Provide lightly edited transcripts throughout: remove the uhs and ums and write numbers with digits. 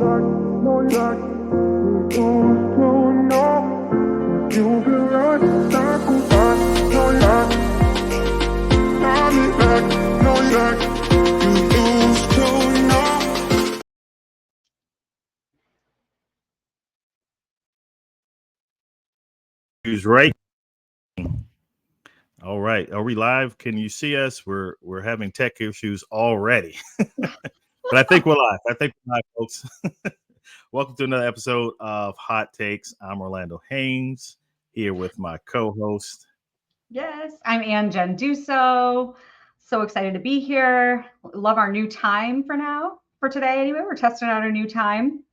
Right. All right. Are we live? Can you see us? We're having tech issues already. But I think we're live. I think we're live, folks. Welcome to another episode of Hot Takes. I'm Orlando Haynes here with my co-host. Yes, I'm Ann Genduso. So excited to be here. Love our new time for today. Anyway, we're testing out our new time.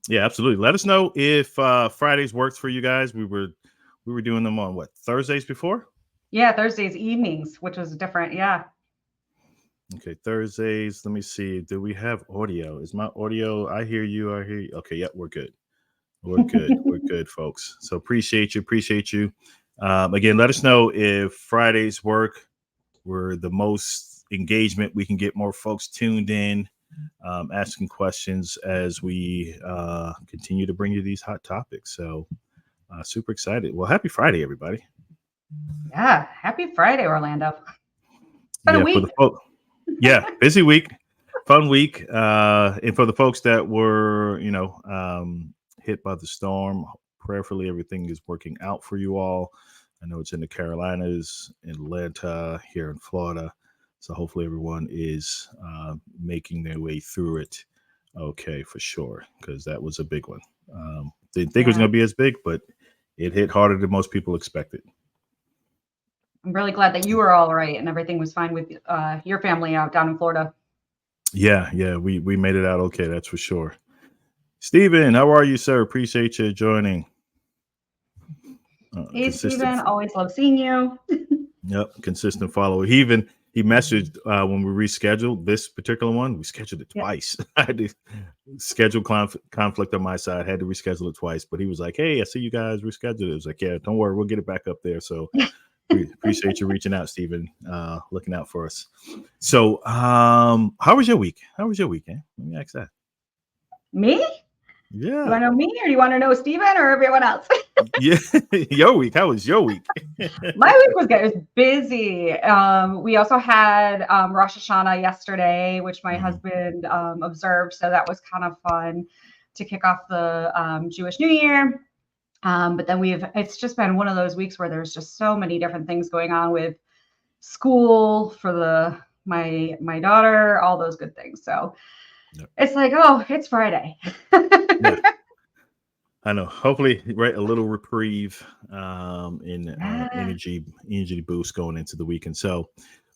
Yeah, absolutely. Let us know if Fridays works for you guys. We were doing them on what, Thursdays before? Yeah, Thursdays evenings, which was different. Yeah. Okay, Thursdays. Let me see. Do we have audio? Is my audio? I hear you. I hear you. Okay, yeah, we're good. We're good. We're good, folks. So appreciate you. Appreciate you. Again, let us know if Fridays work. We're the most engagement. We can get more folks tuned in, asking questions as we continue to bring you these hot topics. So super excited. Well, happy Friday, everybody. Yeah, happy Friday, Orlando. It's been a week. For the folks. Yeah, busy week, fun week. And for the folks that were, hit by the storm, prayerfully everything is working out for you all. I know it's in the Carolinas, in Atlanta, here in Florida. So hopefully everyone is making their way through it. Okay, for sure, because that was a big one. Didn't think it was going to be as big, but it hit harder than most people expected. I'm really glad that you were all right and everything was fine with your family out down in Florida. Yeah, we made it out okay, that's for sure. Steven, how are you, sir? Appreciate you joining. Hey, Steven, always love seeing you. Yep, consistent follower. He messaged when we rescheduled this particular one. We scheduled it twice. I had to schedule conflict on my side. Had to reschedule it twice, but he was like, "Hey, I see you guys rescheduled it." I was like, "Yeah, don't worry, we'll get it back up there." So we appreciate you reaching out, Steven, looking out for us. So, how was your week? How was your weekend? Let me ask that. Me? Yeah. You want to know me, or do you want to know Steven or everyone else? Yeah, your week. How was your week? My week was good. It was busy. We also had Rosh Hashanah yesterday, which my husband observed. So that was kind of fun to kick off the Jewish New Year. But then it's just been one of those weeks where there's just so many different things going on with school for my daughter, all those good things. So it's like, oh, it's Friday. Yeah. I know. Hopefully, right, a little reprieve in energy boost going into the weekend. So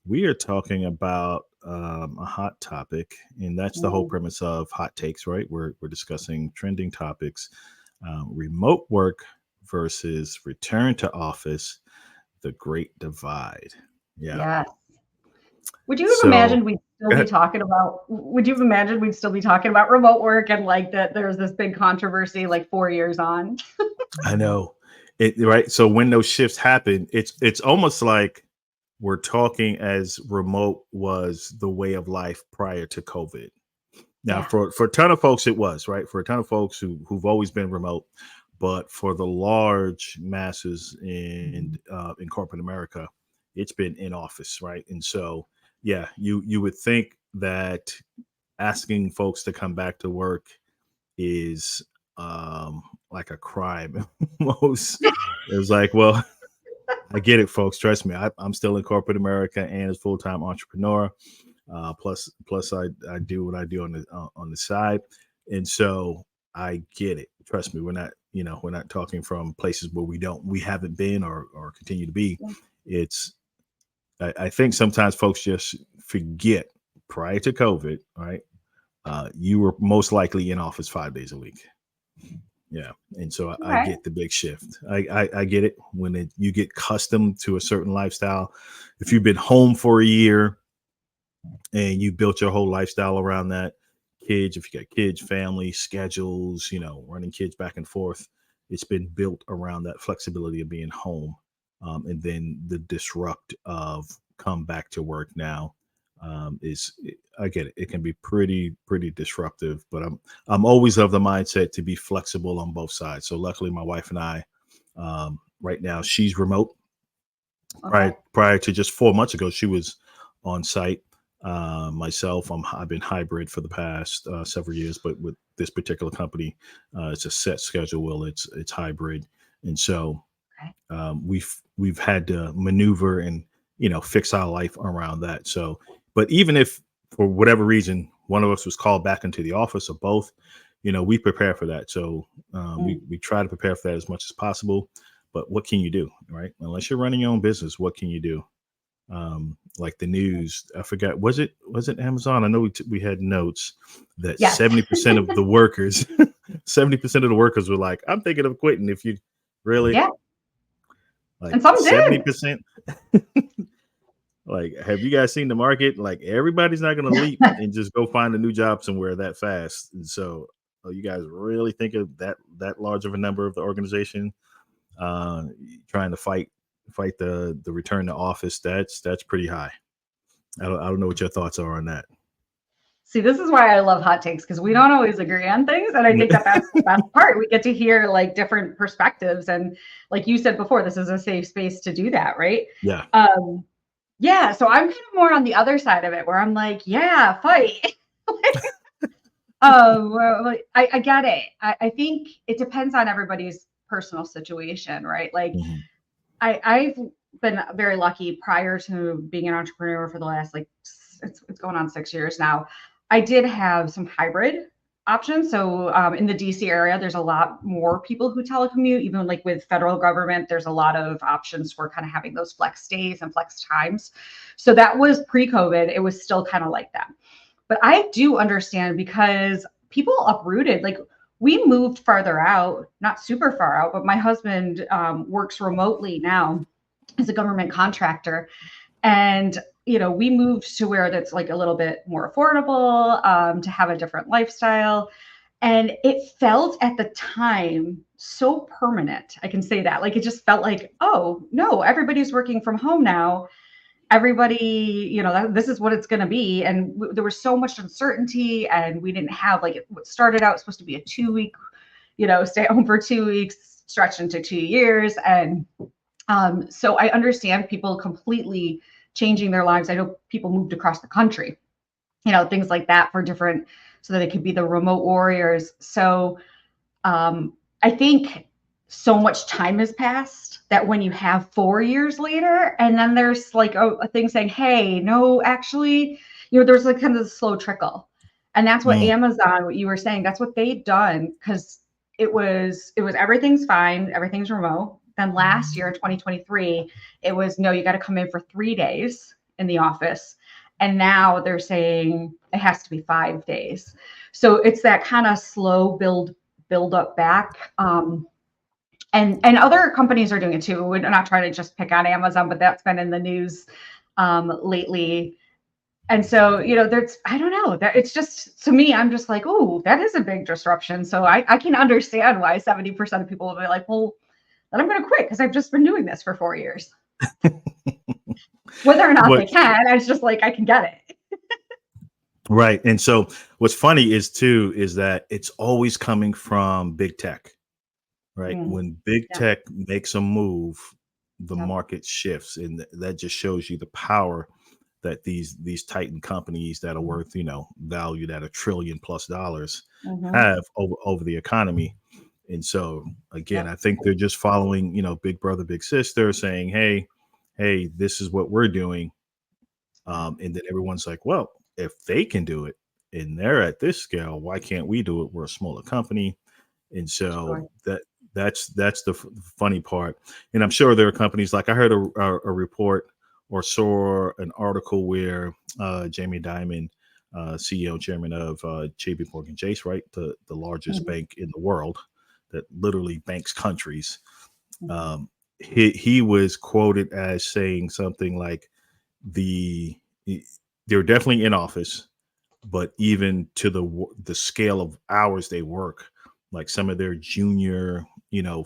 we are talking about a hot topic, and that's the whole premise of Hot Takes, right? We're discussing trending topics, remote work versus return to office, the great divide. Yeah. Yes. Would you have imagined we'd still be talking about? Would you have imagined we'd still be talking about remote work and like that? There's this big controversy like 4 years on. I know it, right? So when those shifts happen, it's almost like we're talking as remote was the way of life prior to COVID. Now, for a ton of folks, it was right. For a ton of folks who've always been remote, but for the large masses in corporate America, it's been in office, right? And so, yeah, you would think that asking folks to come back to work is like a crime. Most it was like, well, I get it, folks. Trust me, I'm still in corporate America and as full-time entrepreneur. Plus, I do what I do on the side, and so I get it. Trust me, we're not talking from places where we haven't been or continue to be. It's I think sometimes folks just forget prior to COVID, right? You were most likely in office 5 days a week. Yeah. And so I get the big shift. I get it when you get accustomed to a certain lifestyle. If you've been home for a year and you built your whole lifestyle around that, kids, if you got kids, family, schedules, running kids back and forth, it's been built around that flexibility of being home. And then the disrupt of come back to work now. is I get it. It can be pretty disruptive, but I'm always of the mindset to be flexible on both sides. So luckily, my wife and I, right now, she's remote. Okay. Prior to just 4 months ago, she was on site. Myself, I've been hybrid for the past several years, but with this particular company, it's a set schedule. Well, it's hybrid, and so Okay. we've had to maneuver and fix our life around that. So, but even if for whatever reason one of us was called back into the office or both, we prepare for that. So Mm. we try to prepare for that as much as possible. But what can you do, right? Unless you're running your own business, what can you do? Like the news, I forgot, was it Amazon? I know we had notes that Yes. 70% of the workers, 70% of the workers were like, I'm thinking of quitting. If you really Yeah. like And some did. 70%, like, have you guys seen the market? Like, everybody's not going to leap and just go find a new job somewhere that fast. And so, you guys really think of that large of a number of the organization uh, trying to fight the return to office? That's pretty high. I don't know what your thoughts are on that. See, this is why I love hot takes, because we don't always agree on things. And I think that that's the best part. We get to hear like different perspectives. And like you said before, this is a safe space to do that, right? Yeah. Yeah. So I'm kind of more on the other side of it where I'm like, yeah, fight. Well, I get it. I think it depends on everybody's personal situation, right? Like Mhm. I've been very lucky prior to being an entrepreneur for the last like it's going on 6 years now. I did have some hybrid options. So in the DC area, there's a lot more people who telecommute. Even like with federal government, there's a lot of options for kind of having those flex days and flex times. So that was pre-COVID. It was still kind of like that. But I do understand because people uprooted. Like we moved farther out, not super far out, but my husband works remotely now as a government contractor. And, we moved to where that's like a little bit more affordable, to have a different lifestyle. And it felt at the time so permanent. I can say that. Like it just felt like, oh, no, everybody's working from home now. Everybody, this is what it's going to be. And there was so much uncertainty, and we didn't have like what started out supposed to be a 2 week, stay at home for 2 weeks, stretched into 2 years. And so I understand people completely changing their lives. I know people moved across the country, things like that for different, so that it could be the remote warriors. So I think so much time has passed that when you have 4 years later, and then there's like a thing saying, hey, no, actually, there's like kind of the slow trickle. And that's what Mm. Amazon, what you were saying, that's what they'd done, because it was everything's fine, everything's remote. Then last year, 2023, it was no, you got to come in for 3 days in the office. And now they're saying it has to be 5 days. So it's that kind of slow build up back. And other companies are doing it too. We're not trying to just pick on Amazon, but that's been in the news lately. And so, there's, I don't know, that it's just, to me, I'm just like, oh, that is a big disruption. So I can understand why 70% of people will be like, well, then I'm going to quit because I've just been doing this for 4 years. Whether or not What they can, it's just like, I can get it. Right. And so what's funny is that it's always coming from big tech, right? Mm, When big yep, tech makes a move, the yep. market shifts, and that just shows you the power that these titan companies that are worth, valued at $1 trillion+ Mm-hmm. have over the economy. And so again, Yep. I think they're just following, big brother, big sister, saying, hey, this is what we're doing. And then everyone's like, well, if they can do it and they're at this scale, why can't we do it? We're a smaller company. And so Sure. that's the funny part. And I'm sure there are companies, like I heard a report or saw an article where Jamie Dimon, CEO and chairman of JP Morgan Chase, right, the largest Mhm. bank in the world that literally banks countries, Mhm. um, he was quoted as saying something like, the they're definitely in office, but even to the scale of hours they work, like some of their junior,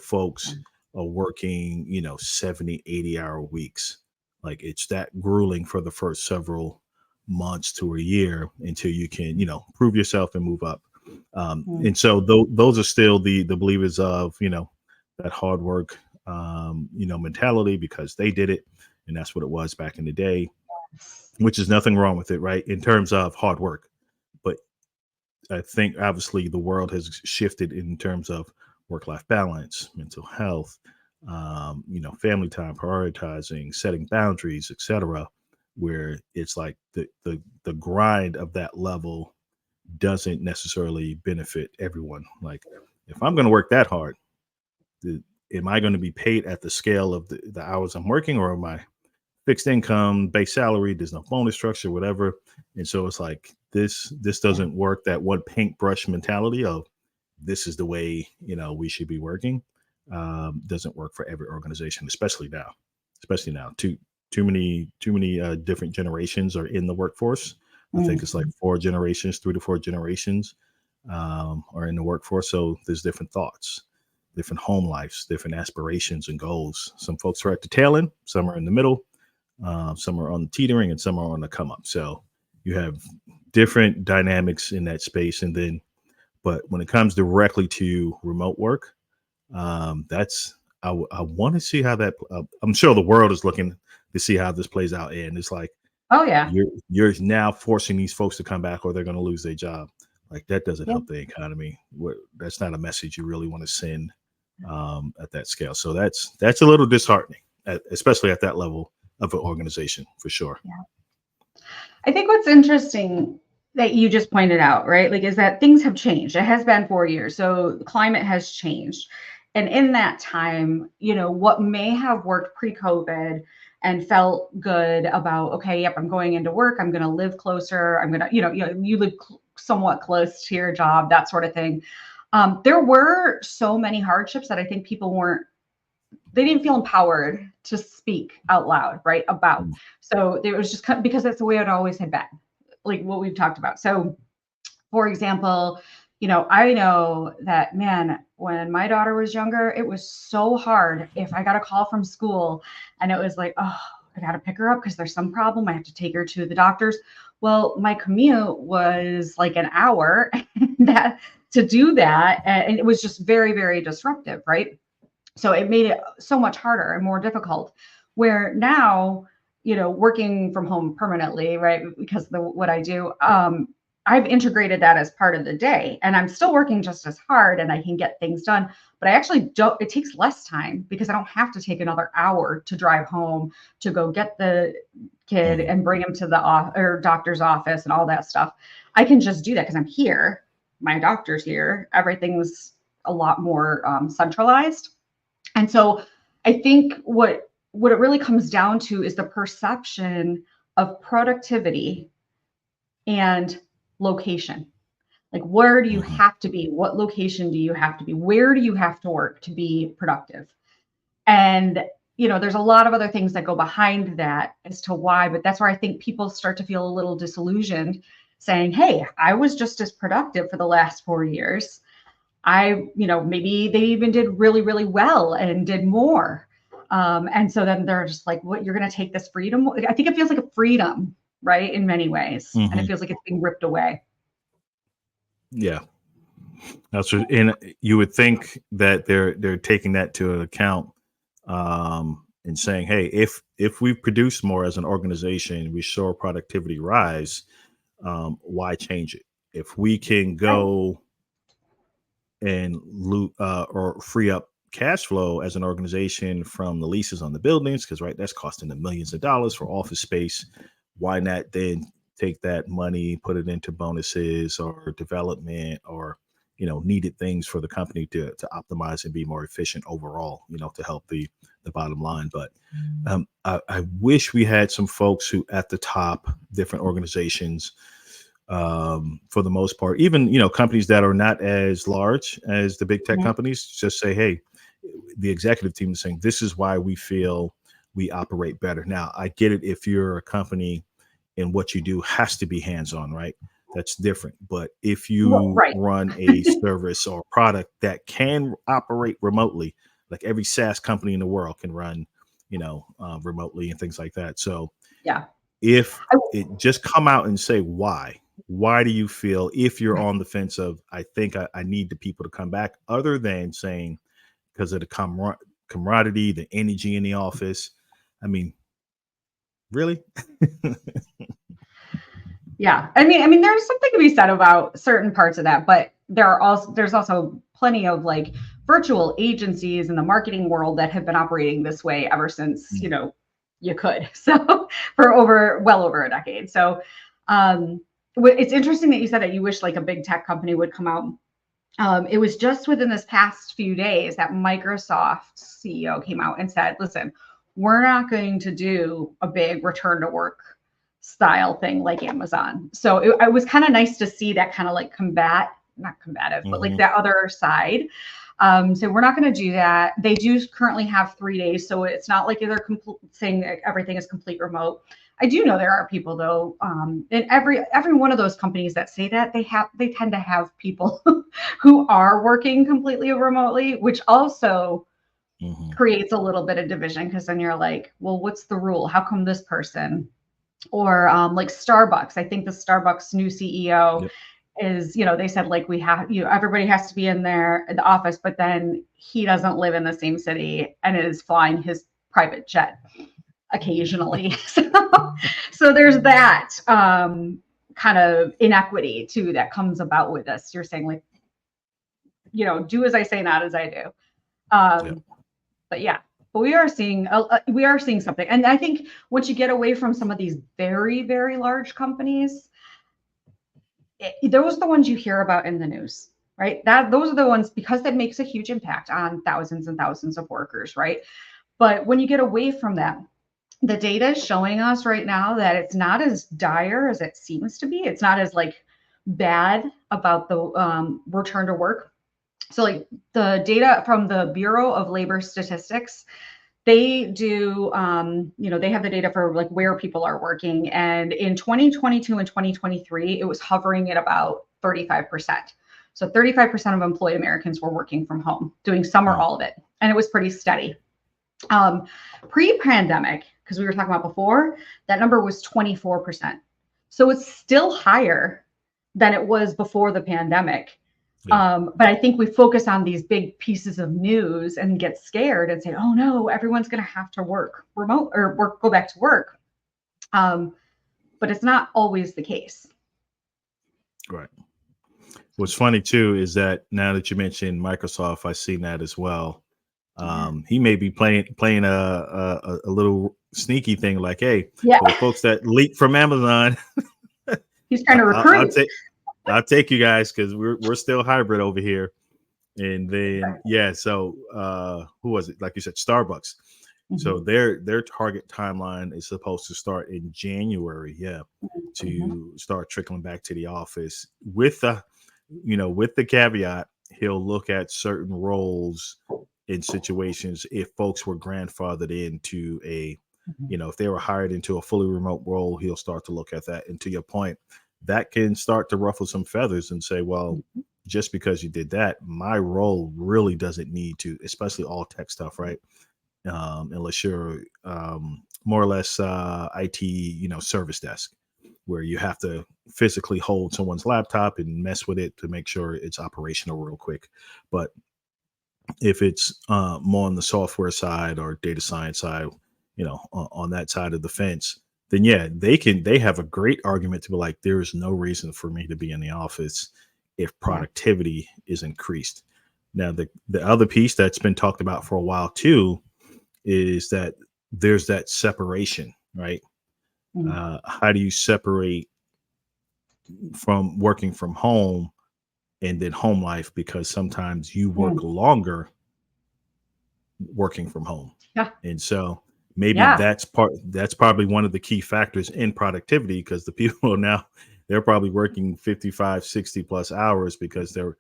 folks are working, 70, 80 hour weeks. Like it's that grueling for the first several months to a year until you can, prove yourself and move up. Mm. And so those are still the believers of, that hard work, mentality, because they did it. And that's what it was back in the day, which is nothing wrong with it, right? In terms of hard work. But I think obviously the world has shifted in terms of work-life balance, mental health, family time, prioritizing, setting boundaries, etc., where it's like the grind of that level doesn't necessarily benefit everyone. Like, if I'm going to work that hard, am I going to be paid at the scale of the hours I'm working, or am I fixed income, base salary? There's no bonus structure, whatever. And so it's like this doesn't work. That one paintbrush mentality of this is the way we should be working doesn't work for every organization, especially now. Too many different generations are in the workforce. I think it's like 3 to 4 generations are in the workforce. So there's different thoughts, different home lives, different aspirations and goals. Some folks are at the tail end, some are in the middle, some are on the teetering, and some are on the come up. So you have different dynamics in that space. And then, but when it comes directly to remote work, that's I want to see how that. I'm sure the world is looking to see how this plays out, and it's like, oh yeah, you're now forcing these folks to come back, or they're going to lose their job. Like, that doesn't help the economy. That's not a message you really want to send at that scale. So that's a little disheartening, especially at that level of an organization, for sure. Yeah. I think what's interesting that you just pointed out, right? Like, is that things have changed. It has been 4 years. So the climate has changed. And in that time, what may have worked pre-COVID and felt good about, okay, yep, I'm going into work, I'm going to live closer, I'm going to, you live somewhat close to your job, that sort of thing. There were so many hardships that I think people they didn't feel empowered to speak out loud, right, about. So it was just because that's the way it always had been, like what we've talked about. So, for example, I know that, man, when my daughter was younger, it was so hard if I got a call from school and it was like, oh, I got to pick her up because there's some problem. I have to take her to the doctor's. Well, my commute was like an hour to do that. And it was just very, very disruptive, right? So it made it so much harder and more difficult. Where now, working from home permanently, right? Because what I do, I've integrated that as part of the day, and I'm still working just as hard and I can get things done, but I actually don't, it takes less time because I don't have to take another hour to drive home to go get the kid and bring him to the doctor's office and all that stuff. I can just do that because I'm here. My doctor's here. Everything's a lot more centralized. And so I think what it really comes down to is the perception of productivity and location. Like, where do you have to be? What location do you have to be? Where do you have to work to be productive? And, there's a lot of other things that go behind that as to why, but that's where I think people start to feel a little disillusioned, saying, hey, I was just as productive for the last 4 years. Maybe they even did really, really well and did more. And so then they're just like, what, you're going to take this freedom? I think it feels like a freedom, right? In many ways. And it feels like it's being ripped away. Yeah. That's what, and you would think that they're taking that to account and saying, hey, if we produce more as an organization, we show productivity rise, why change it? If we can go and loot or free up cash flow as an organization from the leases on the buildings, because that's costing them millions of dollars for office space. Why not then take that money, put it into bonuses or development or needed things for the company to optimize and be more efficient overall, to help the bottom line. But I wish we had some folks who at the top, different organizations, for the most part, even companies that are not as large as the big tech companies, just say, hey, the executive team is saying this is why we feel we operate better. Now, I get it if you're a company and what you do has to be hands-on, right? That's different. But if you run a service or product that can operate remotely, like every SaaS company in the world can run, remotely and things like that. So yeah, if it just come out and say why do you feel, if you're on the fence of I think I need the people to come back, other than saying because of the camaraderie, the energy in the office. I mean, really? Yeah. I mean, there's something to be said about certain parts of that, but there's also plenty of like virtual agencies in the marketing world that have been operating this way ever since, you could. So for well over a decade. So it's interesting that you said that you wish like a big tech company would come out. It was just within this past few days that Microsoft's CEO came out and said, listen, we're not going to do a big return to work style thing like Amazon. So it was kind of nice to see that kind of like not combative, but like that other side. So we're not going to do that. They do currently have 3 days. So it's not like they're saying everything is complete remote. I do know there are people though, in every one of those companies that say that they tend to have people who are working completely remotely, which also creates a little bit of division because then you're like, well, what's the rule? How come this person? Or like Starbucks, I think the Starbucks new CEO is, they said like we have, everybody has to be in the office, but then he doesn't live in the same city and is flying his private jet occasionally. So there's that kind of inequity too that comes about with this. You're saying like, do as I say, not as I do. But yeah. But we are seeing something, and I think once you get away from some of these very, very large companies, those are the ones you hear about in the news, right? Those are the ones because that makes a huge impact on thousands and thousands of workers, right? But when you get away from that, the data is showing us right now that it's not as dire as it seems to be. It's not as like bad about the return to work. So like the data from the Bureau of Labor Statistics, they do, they have the data for like where people are working. And in 2022 and 2023, it was hovering at about 35%. So 35% of employed Americans were working from home, doing some or all of it. And it was pretty steady. Pre-pandemic, because we were talking about before, that number was 24%. So it's still higher than it was before the pandemic. But I think we focus on these big pieces of news and get scared and say, oh no, everyone's going to have to work remote or go back to work. But it's not always the case. Right. What's funny too is that now that you mentioned Microsoft, I've seen that as well. He may be playing a little sneaky thing like, hey, for the folks that leak from Amazon, he's trying to recruit. I'll take you guys because we're still hybrid over here. And then so who was it? Like you said, Starbucks. So their target timeline is supposed to start in January, to start trickling back to the office with the caveat he'll look at certain roles in situations if folks were grandfathered into if they were hired into a fully remote role, he'll start to look at that. And to your point, that can start to ruffle some feathers and say, well, just because you did that, my role really doesn't need to, especially all tech stuff, right? Unless you're more or less IT, service desk, where you have to physically hold someone's laptop and mess with it to make sure it's operational real quick. But if it's more on the software side or data science side, on that side of the fence, then they have a great argument to be like, there is no reason for me to be in the office if productivity is increased. Now, the other piece that's been talked about for a while too is that there's that separation, right? How do you separate from working from home and then home life? Because sometimes you work longer working from home. And so maybe that's probably one of the key factors in productivity, because the people now, they're probably working 55, 60 plus hours because they're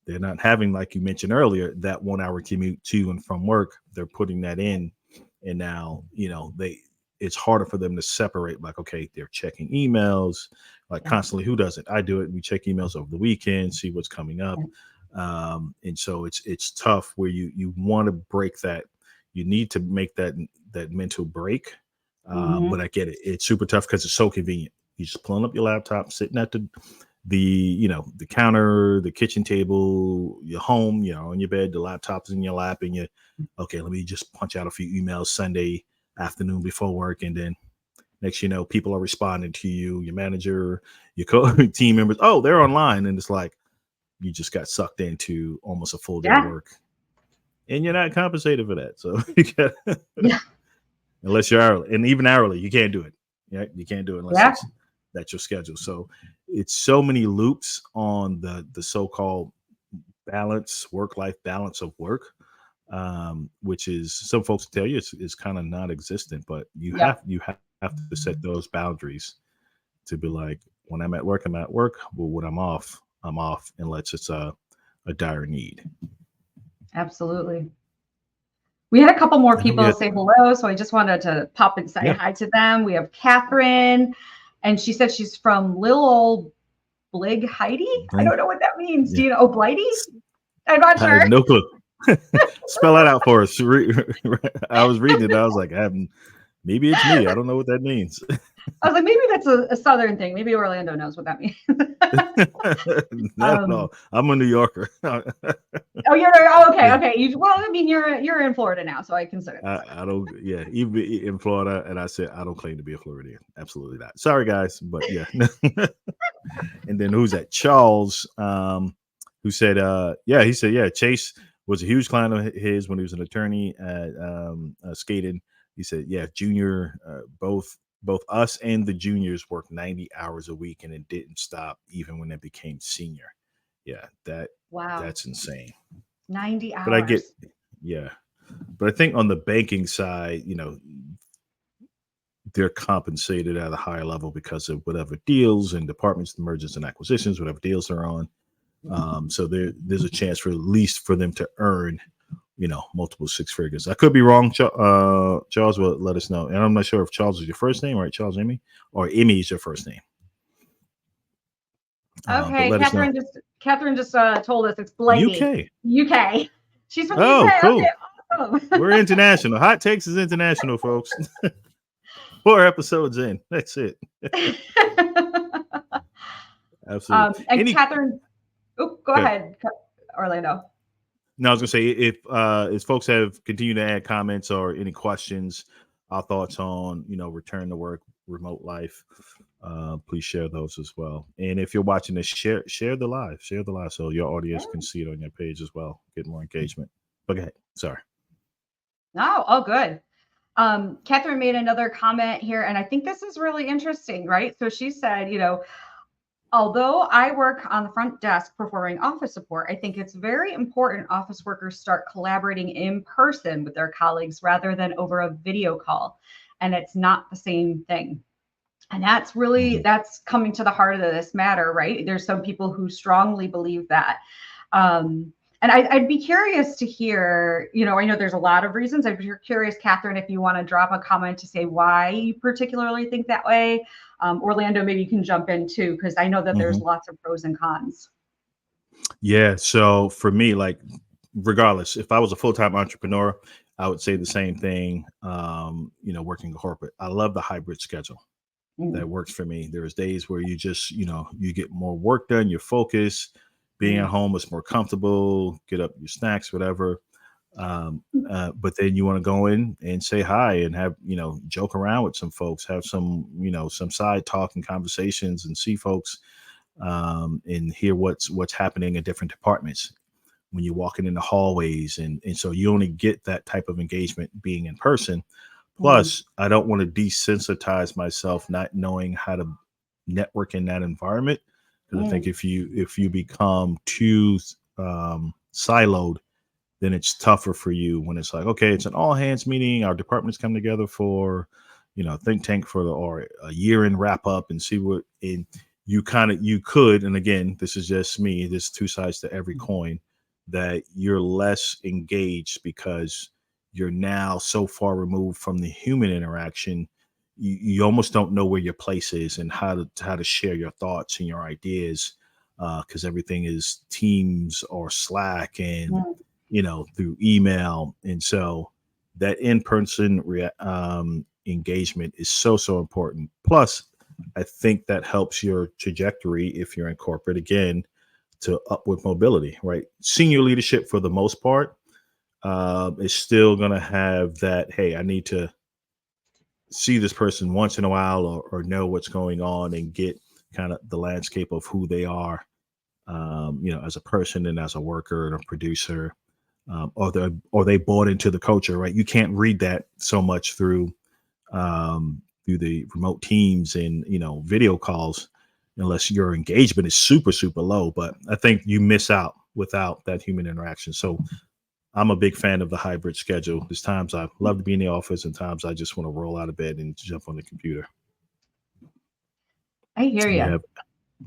not having, like you mentioned earlier, that 1 hour commute to and from work. They're putting that in. And now, it's harder for them to separate, like, okay, they're checking emails like constantly. Who doesn't? I do it. We check emails over the weekend, see what's coming up. And so it's tough where you want to break that. You need to make that mental break But I get it. It's super tough because it's so convenient. You just pulling up your laptop, sitting at the counter, the kitchen table, your home, on your bed, the laptop's in your lap, and okay, let me just punch out a few emails Sunday afternoon before work. And then next, people are responding to you, your manager, your team members. Oh, they're online. And it's like, you just got sucked into almost a full day of work, and you're not compensated for that. So you got, unless you're hourly, and even hourly, you can't do it. Yeah, you can't do it unless that's your schedule. So it's so many loops on the so-called work-life balance of work, which is, some folks tell you it's kind of non-existent, but you have to set those boundaries to be like, when I'm at work, I'm at work. But when I'm off, unless it's a dire need. Absolutely. We had a couple more people say hello, so I just wanted to pop and say hi to them. We have Catherine, and she said she's from Little Old Blig Heidi. I don't know what that means. Do you know Blighty? I'm not sure. I have no clue. Spell that out for us. I was reading it. I was like, maybe it's me. I don't know what that means. I was like, maybe that's a Southern thing. Maybe Orlando knows what that means. No, I'm a New Yorker. Okay. Well, I mean, you're in Florida now, so I consider that. I don't. Yeah, even in Florida, and I said I don't claim to be a Floridian. Absolutely not. Sorry, guys, but yeah. And then who's that? Charles, who said, he said, Chase was a huge client of his when he was an attorney at Skating. He said, junior, both us and the juniors worked 90 hours a week, and it didn't stop even when it became senior. Yeah, that's insane. 90 hours. But I get, but I think on the banking side, they're compensated at a higher level because of whatever deals and departments, mergers and acquisitions, whatever deals they're on. So there's a chance for at least for them to earn, multiple six figures. I could be wrong. Charles will let us know. And I'm not sure if Charles is your first name, right? Charles Emmy, or Emmy is your first name. Okay, Catherine just told us it's Blighty. UK. She's from UK. Cool. Okay, awesome. We're international. Hot Takes is international, folks. 4 episodes in. That's it. Absolutely. And Catherine, go ahead, Orlando. No, I was gonna say, if folks have continued to add comments or any questions, our thoughts on return to work, remote life, please share those as well. And if you're watching this, share the live, so your audience can see it on your page as well, get more engagement. But go ahead. Sorry. Oh, good. Catherine made another comment here, and I think this is really interesting, right? So she said, although I work on the front desk performing office support, I think it's very important office workers start collaborating in person with their colleagues rather than over a video call. And it's not the same thing. And that's coming to the heart of this matter, right? There's some people who strongly believe that. And I'd be curious to hear, I know there's a lot of reasons. I'd be curious, Catherine, if you want to drop a comment to say why you particularly think that way. Orlando, maybe you can jump in too, because I know that there's lots of pros and cons. Yeah. So for me, like, regardless, if I was a full-time entrepreneur, I would say the same thing. Working corporate, I love the hybrid schedule. That works for me. There's days where you just, you get more work done, you focus. Being at home is more comfortable, get up your snacks, whatever. But then you want to go in and say hi and have, joke around with some folks, have some, some side talk and conversations, and see folks and hear what's happening in different departments when you're walking in the hallways. And so you only get that type of engagement being in person. Plus, I don't want to desensitize myself not knowing how to network in that environment. I think if you become too siloed, then it's tougher for you when it's like, okay, it's an all hands meeting. Our departments come together for, think tank or a year end wrap up and see what. And you could, and again, this is just me. There's 2 sides to every coin, that you're less engaged because you're now so far removed from the human interaction. You almost don't know where your place is and how to share your thoughts and your ideas, because everything is Teams or Slack and through email. And so that in-person engagement is so important. Plus, I think that helps your trajectory if you're in corporate again to upward mobility, right? Senior leadership for the most part is still going to have that. Hey, I need to see this person once in a while, or know what's going on and get kind of the landscape of who they are, as a person and as a worker and a producer, or they bought into the culture, right? You can't read that so much through the remote teams and video calls unless your engagement is super low. But I think you miss out without that human interaction. So I'm a big fan of the hybrid schedule. There's times I love to be in the office and times I just want to roll out of bed and jump on the computer. I hear you.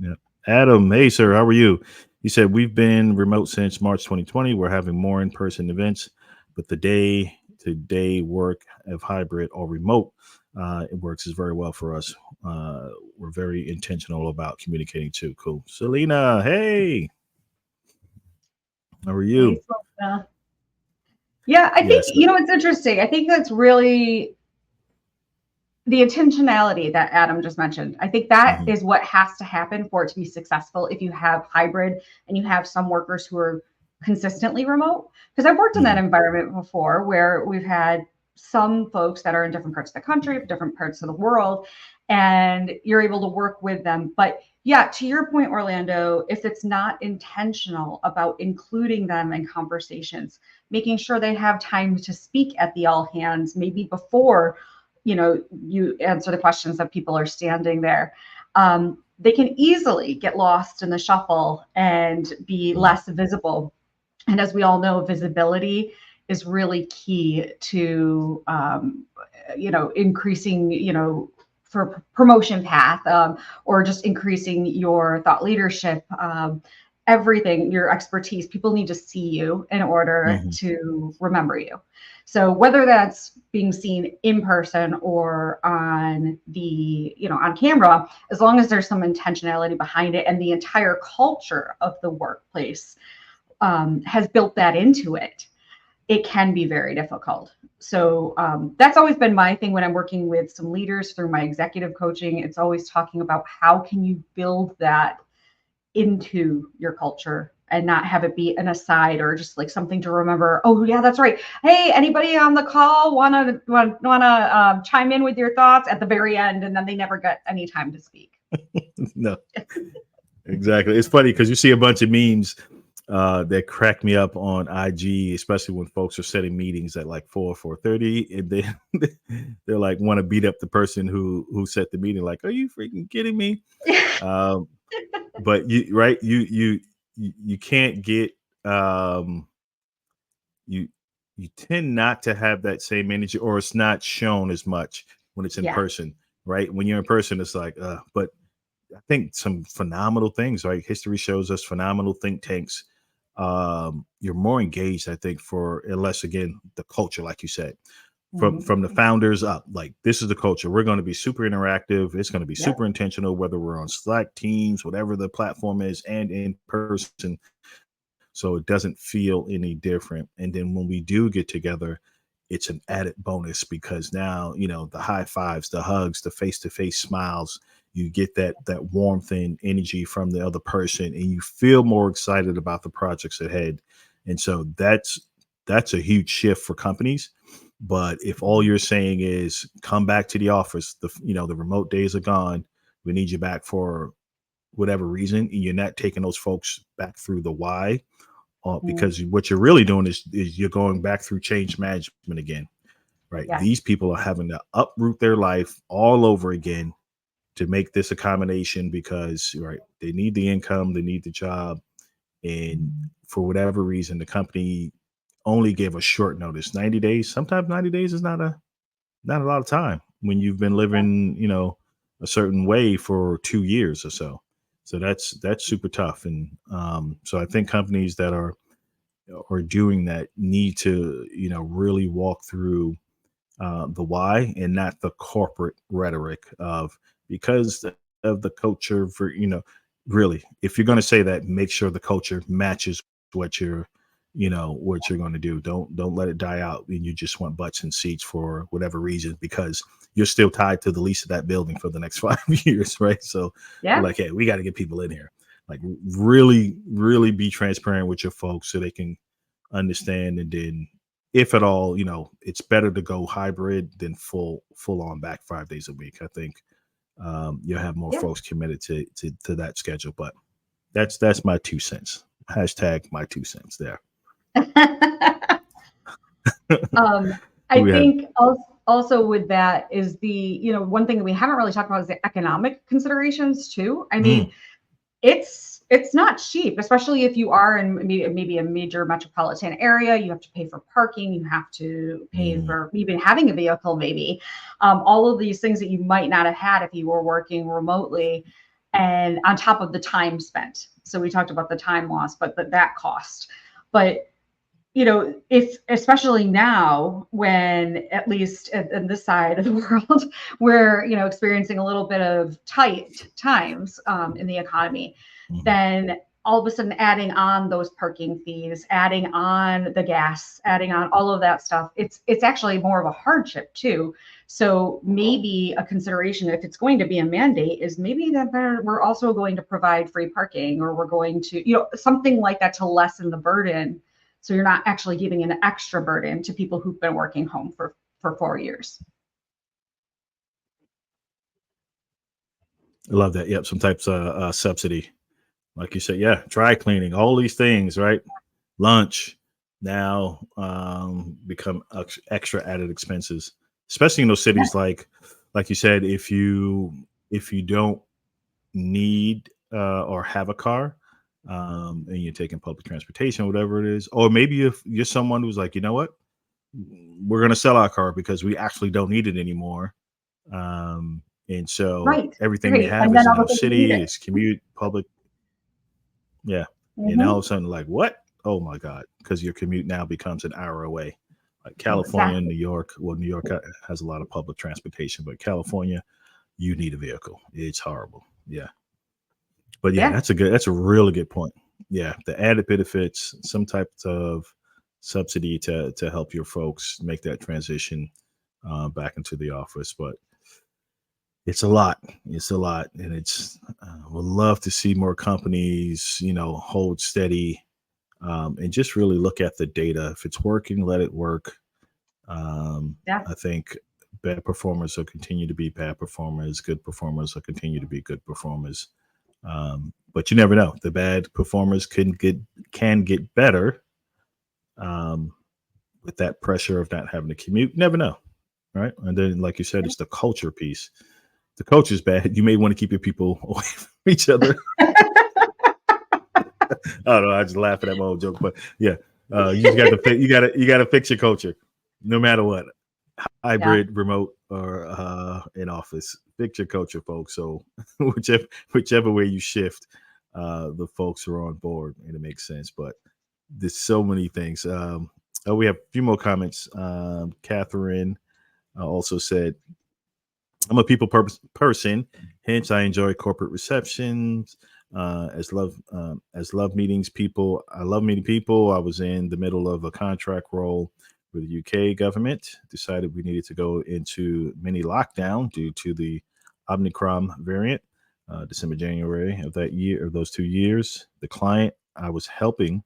Yeah. Adam, hey sir, how are you? He said, we've been remote since March 2020. We're having more in-person events, but the day-to-day work of hybrid or remote, it works very well for us. We're very intentional about communicating too. Cool. Selena, hey, how are you? Hey, Selena. Yeah, I think, it's interesting. I think that's really the intentionality that Adam just mentioned. I think that is what has to happen for it to be successful if you have hybrid and you have some workers who are consistently remote. Because I've worked in that environment before where we've had some folks that are in different parts of the country, different parts of the world, and you're able to work with them. But yeah, to your point, Orlando, if it's not intentional about including them in conversations, making sure they have time to speak at the all hands, maybe before you answer the questions that people are standing there. They can easily get lost in the shuffle and be less visible. And as we all know, visibility is really key to, increasing, for promotion path, or just increasing your thought leadership, everything, your expertise. People need to see you in order to remember you. So whether that's being seen in person or on on camera, as long as there's some intentionality behind it and the entire culture of the workplace has built that into it, it can be very difficult. So that's always been my thing when I'm working with some leaders through my executive coaching. It's always talking about how can you build that into your culture and not have it be an aside or just like something to remember. Oh yeah, that's right. Hey, anybody on the call wanna chime in with your thoughts at the very end, and then they never got any time to speak. No, exactly. It's funny because you see a bunch of memes that crack me up on IG, especially when folks are setting meetings at like 4:30, and they're like want to beat up the person who set the meeting. Like, are you freaking kidding me? But you can't get you tend not to have that same energy, or it's not shown as much when it's in person, right? When you're in person, it's like, but I think some phenomenal things, right? History shows us phenomenal think tanks. You're more engaged, I think, unless again, the culture, like you said, from the founders up, like this is the culture. We're going to be super interactive. It's going to be super intentional, whether we're on Slack, Teams, whatever the platform is, and in person. So it doesn't feel any different. And then when we do get together, it's an added bonus because now, the high fives, the hugs, the face-to-face smiles, you get that warmth and energy from the other person, and you feel more excited about the projects ahead. And so that's a huge shift for companies. But if all you're saying is come back to the office, the remote days are gone, we need you back for whatever reason, and you're not taking those folks back through the why, because what you're really doing is you're going back through change management again, right? Yeah. These people are having to uproot their life all over again to make this accommodation because, right, they need the income, they need the job, and for whatever reason, the company only gave a short notice, 90 days. Sometimes 90 days is not a lot of time when you've been living, a certain way for 2 years or so. So that's super tough. And so I think companies that are doing that need to, really walk through the why and not the corporate rhetoric of because of the culture for, really, if you're going to say that, make sure the culture matches what you're what you're going to do. Don't let it die out and you just want butts and seats for whatever reason, because you're still tied to the lease of that building for the next 5 years, right? So Yeah. like, hey, we got to get people in here. Like, really, really be transparent with your folks so they can understand. And then, if at all, it's better to go hybrid than full on back 5 days a week. I think you'll have more Yeah. folks committed to that schedule. But that's my 2 cents. Hashtag my 2 cents there. I think also with that is the, one thing that we haven't really talked about is the economic considerations too. I mean, it's not cheap, especially if you are in maybe a major metropolitan area. You have to pay for parking. You have to pay for even having a vehicle, maybe. All of these things that you might not have had if you were working remotely, and on top of the time spent. So we talked about the time loss, but that cost. But if especially now, when at least in this side of the world, we're experiencing a little bit of tight times in the economy, then all of a sudden adding on those parking fees, adding on the gas, adding on all of that stuff, it's actually more of a hardship too. So maybe a consideration, if it's going to be a mandate, is maybe that we're also going to provide free parking, or we're going to something like that to lessen the burden. So you're not actually giving an extra burden to people who've been working home for 4 years. I love that. Yep. Some types of subsidy. Like you said, yeah, dry cleaning, all these things, right? Lunch now become extra added expenses, especially in those cities like you said, if you don't need or have a car, and you're taking public transportation, whatever it is, or maybe if you're someone who's like, you know what, we're going to sell our car because we actually don't need it anymore. And so everything we have is in our city, it's commute, public. Yeah. And all of a sudden, like, what? Oh my God. Because your commute now becomes an hour away. Like California, New York. Well, New York has a lot of public transportation, but California, you need a vehicle. It's horrible. Yeah. But yeah, that's a really good point. Yeah. The added benefits, some type of subsidy to help your folks make that transition back into the office. But it's a lot. It's a lot. And would love to see more companies, hold steady and just really look at the data. If it's working, let it work. I think bad performers will continue to be bad performers. Good performers will continue to be good performers. But you never know. The bad performers can get better with that pressure of not having to commute. You never know. Right. And then, like you said, it's the culture piece. The coach is bad. You may want to keep your people away from each other. I don't know. I just laugh at that old joke, but yeah, you got to fix your culture, no matter what, hybrid, remote, or in office. Fix your culture, folks. So whichever way you shift, the folks are on board, and it makes sense. But there's so many things. We have a few more comments. Catherine also said, I'm a people person, hence I enjoy corporate receptions. As love meetings people. I love meeting people. I was in the middle of a contract role with the UK government. Decided we needed to go into mini lockdown due to the Omicron variant. December, January of that year, of those 2 years. The client I was helping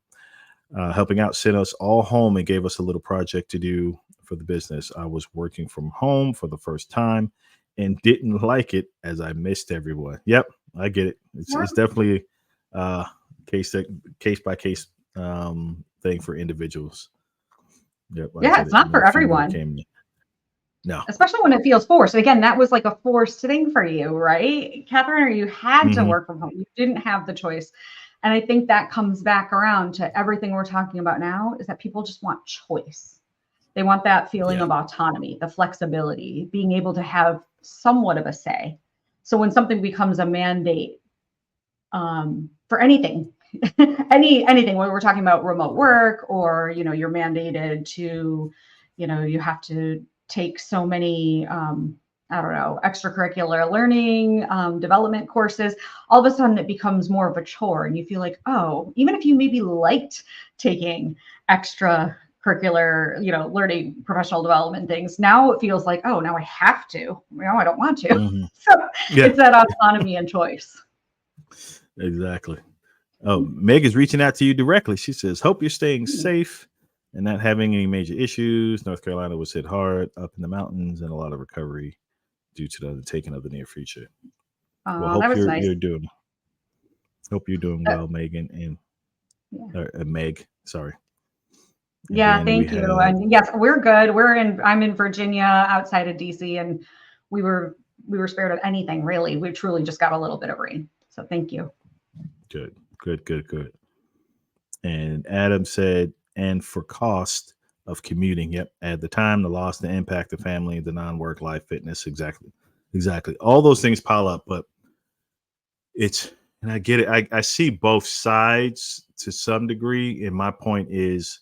out sent us all home and gave us a little project to do for the business. I was working from home for the first time and didn't like it as I missed everyone. Yep, I get it. It's definitely case by case thing for individuals. Yep. It's not for everyone. No, especially when it feels forced. Again, that was like a forced thing for you, right, Catherine? Or you had to work from home. You didn't have the choice. And I think that comes back around to everything we're talking about now, is that people just want choice. They want that feeling of autonomy, the flexibility, being able to have somewhat of a say. So when something becomes a mandate for anything, anything, when we're talking about remote work, or, you're mandated to, you have to take so many, I don't know, extracurricular learning, development courses, all of a sudden it becomes more of a chore. And you feel like, oh, even if you maybe liked taking extracurricular, learning, professional development things, now it feels like, oh, now I have to. No, I don't want to. Mhm. So Yeah, it's that autonomy and choice. exactly. Oh, Meg is reaching out to you directly. She says, "Hope you're staying safe and not having any major issues. North Carolina was hit hard up in the mountains, and a lot of recovery due to the undertaking of the near future." Well, That hope was nice. you're doing well, Megan and Yeah. Meg. Sorry. And Yeah, then we thank you. have And yes, we're good. I'm in Virginia outside of DC, and we were spared of anything really. We truly just got a little bit of rain. So thank you. good. And Adam said, and for cost of commuting, yep, at the time, the loss, the impact, the family, the non-work life, fitness, exactly. All those things pile up, but and I get it. I see both sides to some degree, and my point is,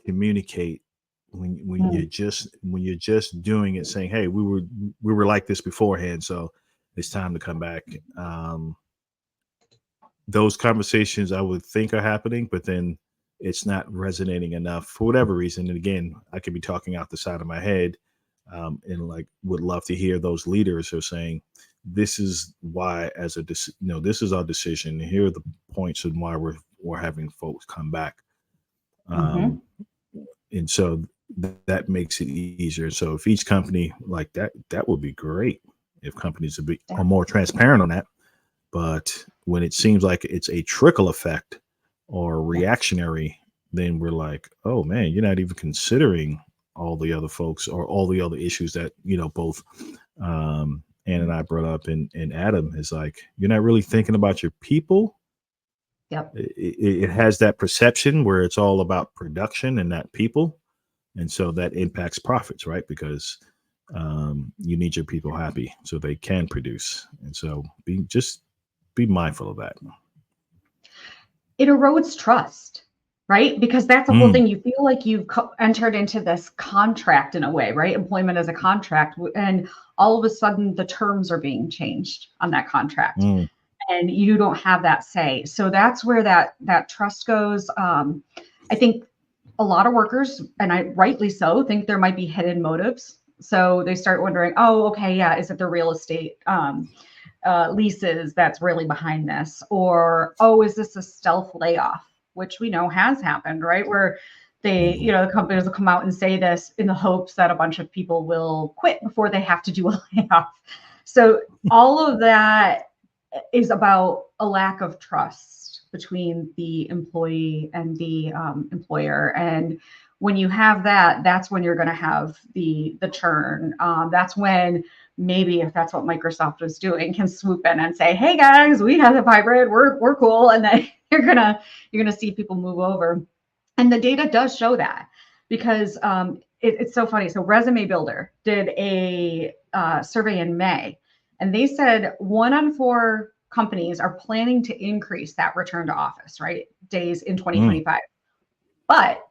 communicate when you're just doing it, saying, hey, we were like this beforehand, so it's time to come back. Those conversations I would think are happening, but then it's not resonating enough for whatever reason. And again, I could be talking out the side of my head, and like would love to hear those leaders who are saying, this is why, this is our decision. Here are the points and why we're having folks come back. Mhm. And so that makes it easier. So if each company like that would be great if companies are more transparent on that. But when it seems like it's a trickle effect or reactionary, then we're like, oh man, you're not even considering all the other folks or all the other issues that, both Ann and I brought up, and Adam is like, you're not really thinking about your people. Yep. It has that perception where it's all about production and not people. And so that impacts profits, right? Because you need your people happy so they can produce. And so be mindful of that. It erodes trust, right? Because that's the whole thing. You feel like you've entered into this contract in a way, right? Employment as a contract. And all of a sudden the terms are being changed on that contract. And you don't have that say. So that's where that trust goes. I think a lot of workers, and I rightly so, think there might be hidden motives. So they start wondering, oh, okay, yeah, is it the real estate leases that's really behind this? Or, oh, is this a stealth layoff? Which we know has happened, right? Where the companies will come out and say this in the hopes that a bunch of people will quit before they have to do a layoff. So all of that is about a lack of trust between the employee and the employer. And when you have that, that's when you're going to have the churn. That's when maybe, if that's what Microsoft was doing, can swoop in and say, hey guys, we have a hybrid, we're cool. And then you're gonna see people move over. And the data does show that, because it's so funny. So Resume Builder did a survey in May, and they said 1 on 4 companies are planning to increase that return to office, right, days in 2025. But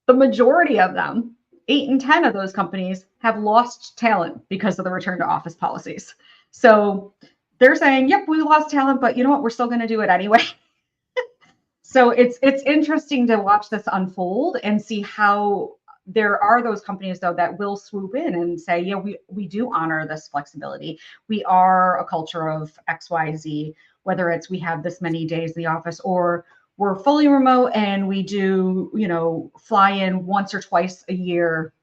the majority of them, 8 and 10 of those companies, have lost talent because of the return to office policies. So they're saying, yep, we lost talent, but you know what? We're still going to do it anyway. So it's interesting to watch this unfold and see how there are those companies, though, that will swoop in and say, yeah, we do honor this flexibility. We are a culture of XYZ, whether it's we have this many days in the office, or we're fully remote and we do, fly in once or twice a year,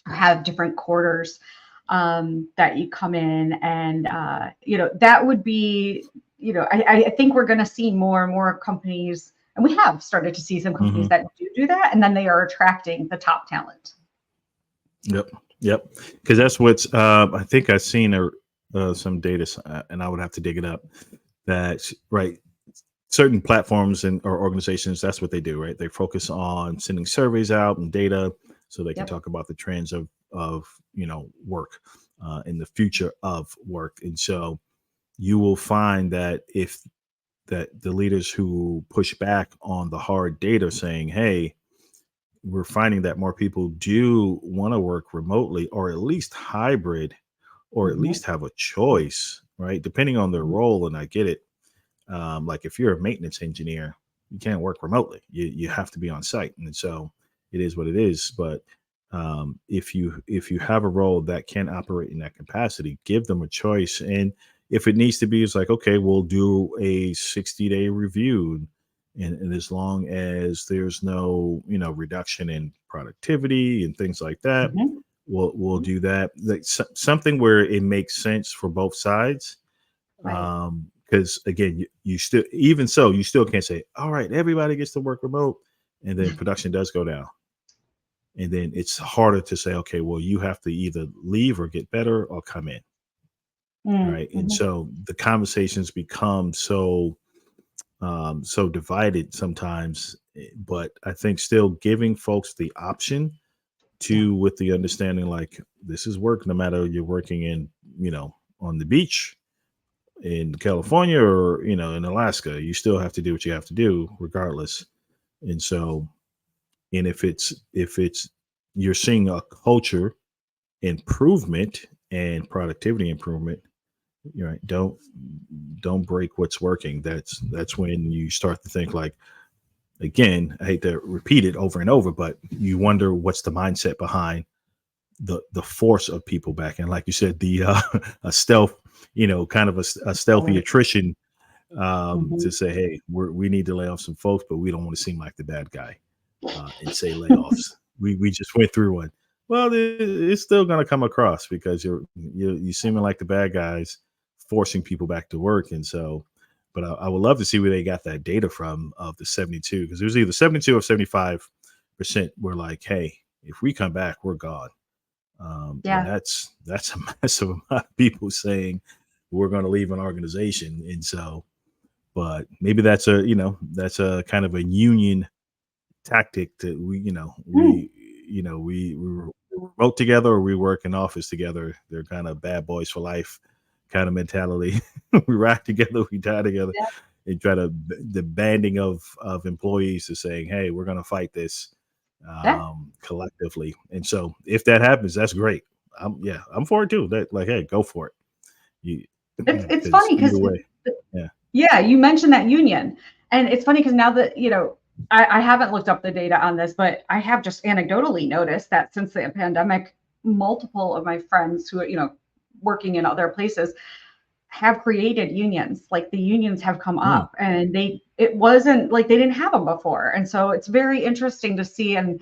or have different quarters that you come in. And, that would be, I think we're going to see more and more companies. And we have started to see some companies that do that, and then they are attracting the top talent. Yep. Because that's what's. I think I've seen some data, and I would have to dig it up. That's right. Certain platforms or organizations, that's what they do, right? They focus on sending surveys out and data, so they can talk about the trends of work, in the future of work. And so you will find that that the leaders who push back on the hard data, saying, hey, we're finding that more people do want to work remotely or at least hybrid or at Mhm. least have a choice, right? Depending on their Mhm. role. And I get it. Like if you're a maintenance engineer, you can't work remotely. You have to be on site, and so it is what it is. But if you have a role that can operate in that capacity, give them a choice. And if it needs to be, it's like, okay, we'll do a 60-day review, and as long as there's no reduction in productivity and things like that, Mhm. we'll Mhm. do that. Like something where it makes sense for both sides, Right. because again, you still, even so, you still can't say, all right, everybody gets to work remote, and then production does go down, and then it's harder to say, okay, well, you have to either leave or get better or come in. All Mm. right, and Mhm. so the conversations become so divided sometimes. But I think still giving folks the option Yeah. to, with the understanding, like, this is work, no matter you're working in, on the beach in California or in Alaska, you still have to do what you have to do regardless. And so, and if it's you're seeing a culture improvement and productivity improvement, you're right. Don't break what's working. That's when you start to think, like, again, I hate to repeat it over and over, but you wonder what's the mindset behind the force of people back. And like you said, the a stealth, kind of a stealthy Totally. attrition, to Mhm. say, hey, we need to lay off some folks, but we don't want to seem like the bad guy, and say layoffs. We just went through one. Well, it's still going to come across because you seeming like the bad guys, forcing people back to work. And so, but I would love to see where they got that data from of the 72, because it was either 72 or 75% were like, hey, if we come back, we're gone. And Yeah. that's a massive amount of people saying we're going to leave an organization. And so, but maybe that's a kind of a union tactic that Mm. we remote together or we work in office together. They're kind of bad boys for life kind of mentality. We ride together, we die together, Yeah. and try to the banding of employees to saying, hey, we're going to fight this, Yeah. collectively. And so if that happens, that's great. I'm for it too. That, like, hey, go for it. You It's because funny either because way, yeah. yeah, you mentioned that union, and it's funny because now that I haven't looked up the data on this, but I have just anecdotally noticed that since the pandemic, multiple of my friends who are working in other places have created unions. Like the unions have come Mm, up, and it wasn't like they didn't have them before, and so it's very interesting to see and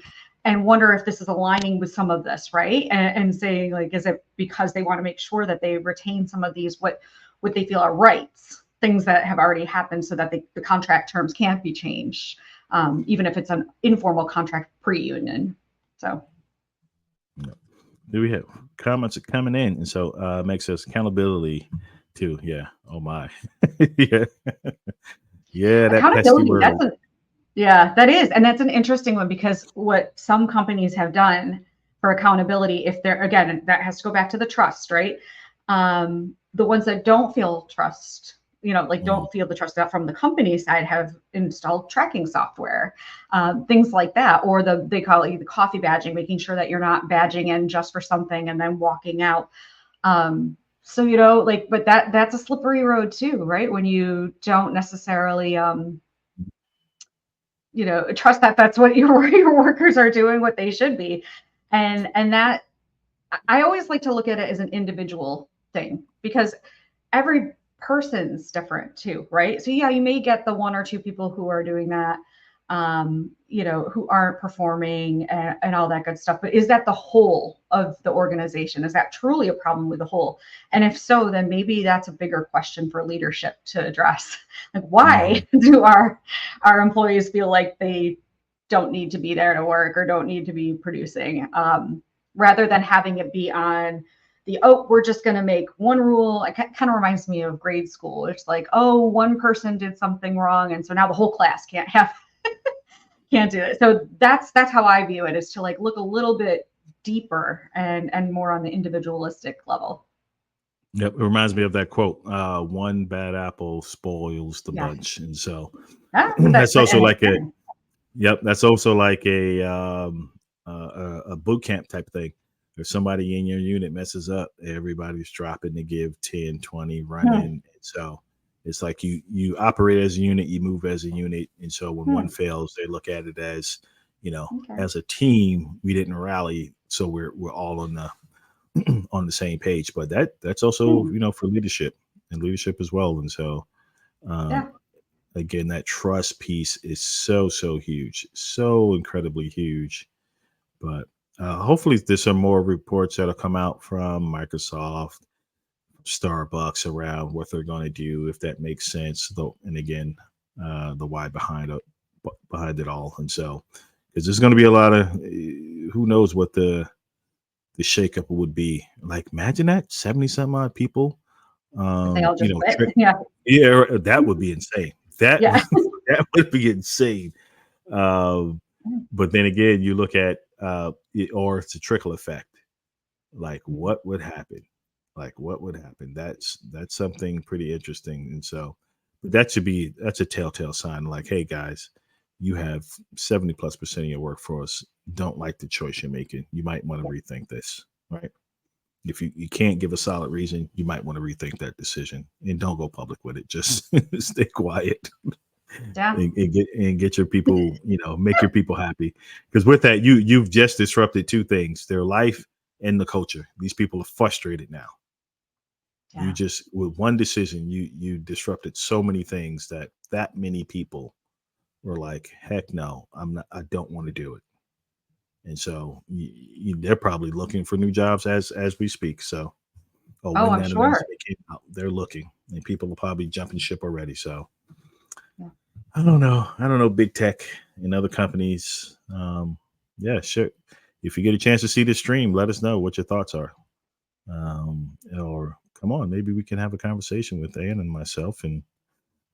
wonder if this is aligning with some of this, right? And saying, like, is it because they want to make sure that they retain some of these what they feel are rights, things that have already happened, so that the contract terms can't be changed, even if it's an informal contract pre-union. So yeah. Do we have comments are coming in? And so, makes us accountability too. Yeah. Oh my. Yeah. Yeah. That pesky accountability, word. yeah, that is. And that's an interesting one because what some companies have done for accountability, if they're, again, that has to go back to the trust, right? The ones that don't feel trust, like Mm, don't feel the trust that from the company side, have installed tracking software, things like that. Or they call it the coffee badging, making sure that you're not badging in just for something and then walking out. So, like, but that's a slippery road too, right? When you don't necessarily, trust that that's what your workers are doing what they should be. And that, I always like to look at it as an individual thing, because every person's different too, right? So yeah, you may get the one or two people who are doing that, who aren't performing, and all that good stuff. But is that the whole of the organization? Is that truly a problem with the whole? And if so, then maybe that's a bigger question for leadership to address. Like, mhm. why do our employees feel like they don't need to be there to work or don't need to be producing, rather than having it be on we're just going to make one rule. It kind of reminds me of grade school. It's like, oh, one person did something wrong, and so now the whole class can't do it. So that's how I view it, is to like look a little bit deeper and more on the individualistic level. Yep. It reminds me of that quote, one bad apple spoils the Yeah. bunch. And so Ah, but that's also and like a, again, Yep, that's also like a boot camp type thing. If somebody in your unit messes up, everybody's dropping to give 10, 20 Hmm. running. So it's like you operate as a unit, you move as a unit. And so when one Hmm. fails, they look at it as, Okay. as a team, we didn't rally, so we're all on the on the same page. But that's also, Hmm. for leadership and leadership as well. And so um, Yeah. again, that trust piece is so huge, so incredibly huge. But hopefully there's some more reports that'll come out from Microsoft, Starbucks around what they're going to do, if that makes sense, though. And again, the why behind it all. And so because there's going to be a lot of who knows what the shakeup would be. Like, imagine that 70 some odd people, If they all just quit. trick. Yeah. Yeah, that would be insane. That Yeah. that would be insane. Um, but then again, you look at or it's a trickle effect. Like, what would happen? Like, what would happen? That's something pretty interesting. And so, but that's a telltale sign. Like, hey guys, you have 70+% of your workforce don't like the choice you're making. You might want to rethink this, right? If you can't give a solid reason, you might want to rethink that decision and don't go public with it. Just stay quiet Yeah. and get your people, make your people happy. Because with that, you've just disrupted two things: their life and the culture. These people are frustrated now. You Yeah. just with one decision, you disrupted so many things that many people were like, heck no, I'm not. I don't want to do it. And so they're probably looking for new jobs as we speak. So, or Oh, when I'm that sure. announcement came out, they're looking, and people are probably jumping ship already. So, Yeah. I don't know. I don't know. Big tech and other companies. Yeah, sure. If you get a chance to see this stream, let us know what your thoughts are. Or come on, maybe we can have a conversation with Ann and myself and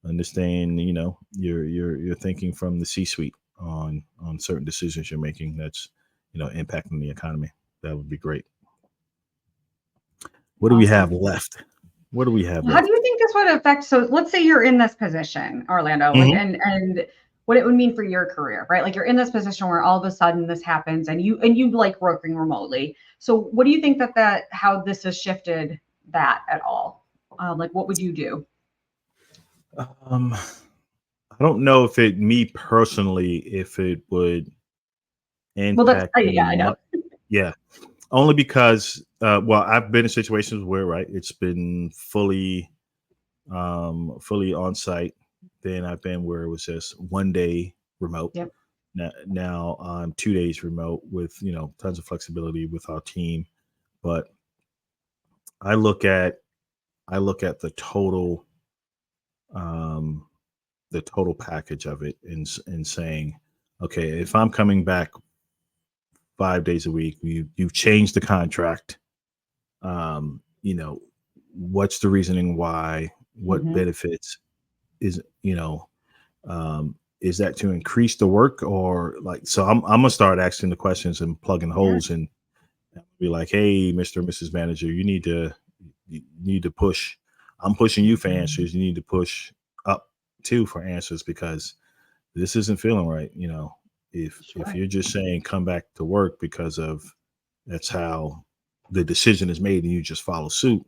understand, your thinking from the C-suite on certain decisions you're making that's, impacting the economy. That would be great. What do we have Awesome. left? What do we have How do you left? think this would affect? So let's say you're in this position, Orlando, like, Mhm. and what it would mean for your career, right? Like you're in this position where all of a sudden this happens, and you like working remotely. So what do you think that how this has shifted that at all? Like, what would you do? I don't know if me personally, if it would Well, that's impact me yeah, I know. much. Yeah, only because, well, I've been in situations where, right, it's been fully on site. Then I've been where it was just one day remote. Yep. Now I'm 2 days remote with, tons of flexibility with our team. But I look at the um, total package of it, and saying, okay, if I'm coming back 5 days a week, you've changed the contract. Um, you know, what's the reasoning why? What Hmm. benefits is is that to increase the work, or like? So I'm gonna start asking the questions and plugging Yeah. holes and be like, hey, Mr. and Mrs. Manager, you need to push. I'm pushing you for answers. You need to push up too for answers, because this isn't feeling right. If Sure. you're just saying come back to work because of that's how the decision is made and you just follow suit.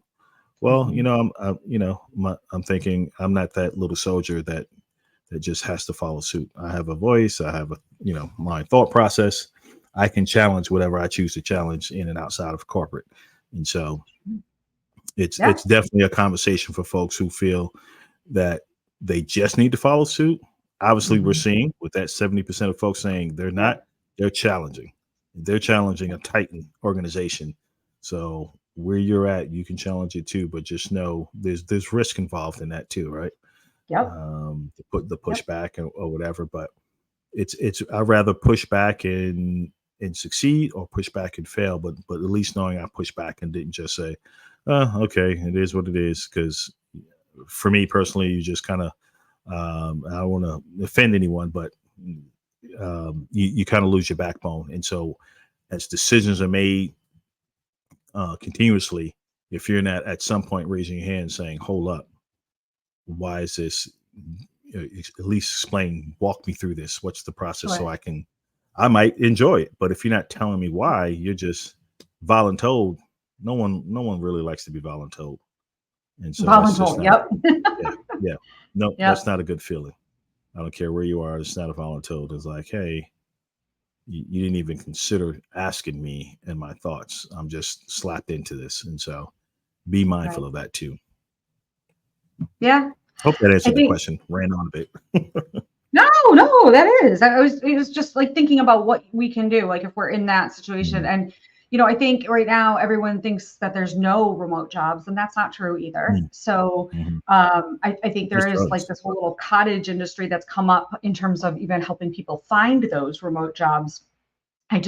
Well, Hmm. I'm thinking I'm not that little soldier that just has to follow suit. I have a voice. I have my thought process. I can challenge whatever I choose to challenge in and outside of corporate. And so Yeah. it's definitely a conversation for folks who feel that they just need to follow suit. Obviously, we're Hmm. seeing with that 70% of folks saying they're not, they're challenging. They're challenging a Titan organization. So where you're at, you can challenge it too, but just know there's risk involved in that too, right? Yep. To put the Yep. pushback or whatever. But it's I'd rather push back and succeed or push back and fail, but at least knowing I pushed back and didn't just say, oh, okay, it is what it is. Because for me personally, you just kind of I don't want to offend anyone, but you kind of lose your backbone. And so as decisions are made continuously, if you're not at some point raising your hand saying, hold up, why is this at least explain, walk me through this. What's the process Right. so I might enjoy it. But if you're not telling me why, you're just voluntold. No one really likes to be voluntold. And so that's just Voluntold. not, Yep. yeah. No, Yep. that's not a good feeling. I don't care where you are. It's not a voluntold. It's like, hey, you didn't even consider asking me and my thoughts. I'm just slapped into this. And so be mindful Right. of that too. Yeah. Hope that I answered the think question. Ran on a bit. no, that is. It was just like thinking about what we can do, like if we're in that situation. Mhm. And I think right now everyone thinks that there's no remote jobs, and that's not true either. Mhm. So Mhm. I think There's there is like tons. this whole little cottage industry that's come up in terms of even helping people find those remote jobs. I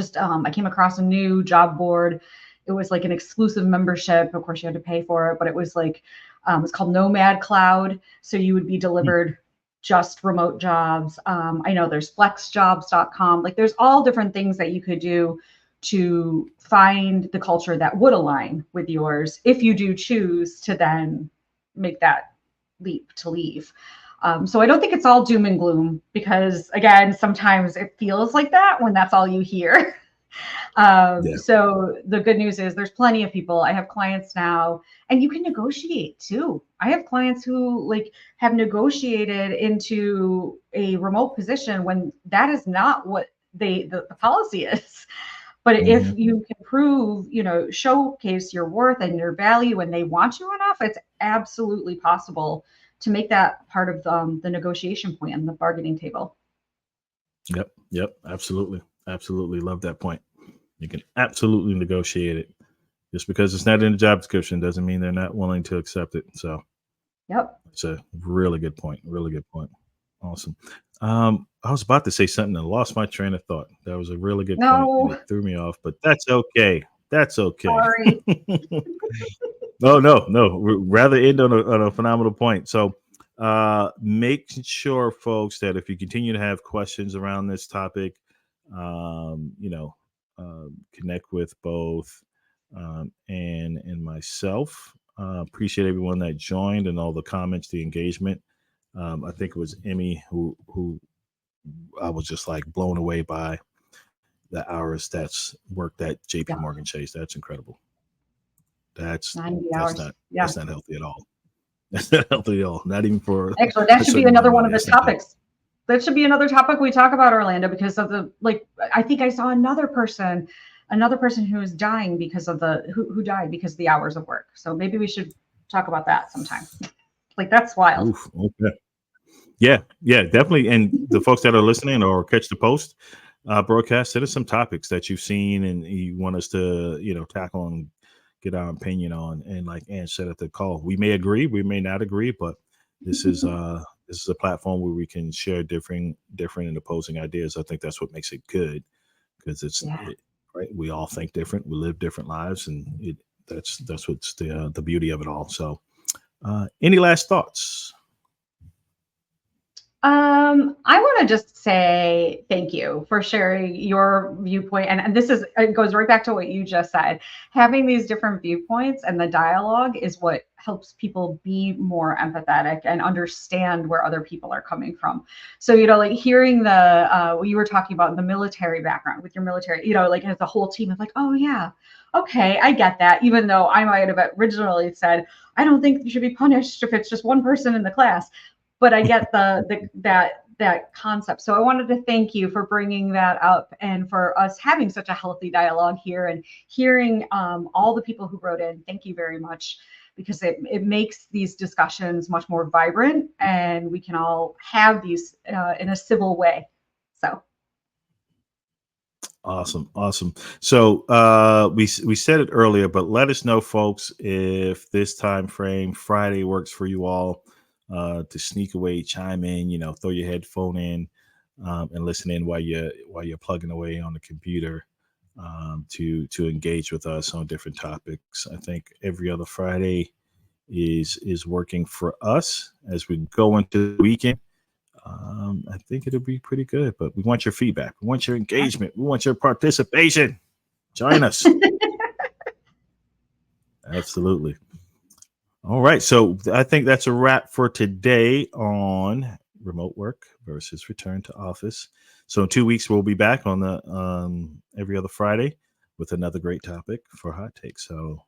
came across a new job board. It was like an exclusive membership. Of course, you had to pay for it, but it was like it's called Nomad Cloud. So you would be Mm. delivered just remote jobs. I know there's flexjobs.com. Like there's all different things that you could do to find the culture that would align with yours if you do choose to then make that leap to leave. So I don't think it's all doom and gloom because, again, sometimes it feels like that when that's all you hear. Yeah. So the good news is there's plenty of people. I have clients now, and you can negotiate too. I have clients who like have negotiated into a remote position when that is not what the policy is. But if Mhm. you can prove, showcase your worth and your value, and they want you enough, it's absolutely possible to make that part of the negotiation plan, the bargaining table. Yep. Yep. Absolutely. Absolutely. Love that point. You can absolutely negotiate it. Just because it's not in the job description doesn't mean they're not willing to accept it. So Yep. it's a really good point. Really good point. Awesome. I was about to say something and lost my train of thought. That was a really good point and No, it threw me off, but that's okay. That's okay. sorry. No, no, no. Rather end on a phenomenal point. So, make sure, folks, that if you continue to have questions around this topic, um, you know, connect with both and myself. Appreciate everyone that joined and all the comments, the engagement. I think it was Emmy who I was just like blown away by the hours that's worked at J.P. Yeah, Morgan Chase. That's incredible. That's 90 that's hours. not Yeah. that's not healthy at all. That's not healthy at all. Not even for Actually, that a should be certain amount another of one money. of the That's not healthy. topics. That should be another topic we talk about, Orlando, because of the like. I think I saw another person who is dying because of who died because of the hours of work. So maybe we should talk about that sometime. Like that's wild. Oof. Okay. Yeah. Yeah. Definitely. And the folks that are listening or catch the post broadcast, there are some topics that you've seen and you want us to, tackle and get our opinion on. And like Ann said at the call, we may agree, we may not agree, but this is a platform where we can share different and opposing ideas. I think that's what makes it good because Yeah. right. We all think different, we live different lives, and that's what's the beauty of it all. So, any last thoughts? I want to just say thank you for sharing your viewpoint. And it goes right back to what you just said. Having these different viewpoints and the dialogue is what helps people be more empathetic and understand where other people are coming from. So, like hearing what you were talking about in the military background with your military, like as a whole team of like, oh yeah, okay, I get that. Even though I might have originally said, I don't think you should be punished if it's just one person in the class, but I get that concept. So I wanted to thank you for bringing that up and for us having such a healthy dialogue here and hearing all the people who wrote in. Thank you very much because it makes these discussions much more vibrant and we can all have these in a civil way. So Awesome. So we said it earlier, but let us know, folks, if this time frame Friday works for you all to sneak away, chime in, throw your headphone in and listen in while you're plugging away on the computer to engage with us on different topics. I think every other Friday is working for us as we go into the weekend. I think it'll be pretty good, but we want your feedback. We want your engagement. We want your participation. Join us. Absolutely. All right. So I think that's a wrap for today on remote work versus return to office. So in 2 weeks, we'll be back on the every other Friday with another great topic for Hot Take. So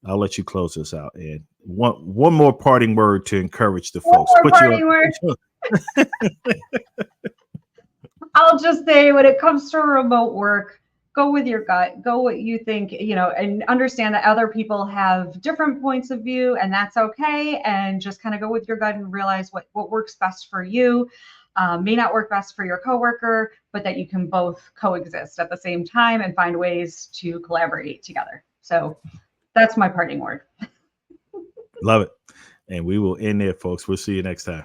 I'll let you close this out, Ed. One more parting word to encourage the folks. I'll just say, when it comes to remote work, go with your gut, go what you think, and understand that other people have different points of view, and that's okay. And just kind of go with your gut and realize what works best for you. May not work best for your coworker, but that you can both coexist at the same time and find ways to collaborate together. So that's my parting word. Love it. And we will end there, folks. We'll see you next time.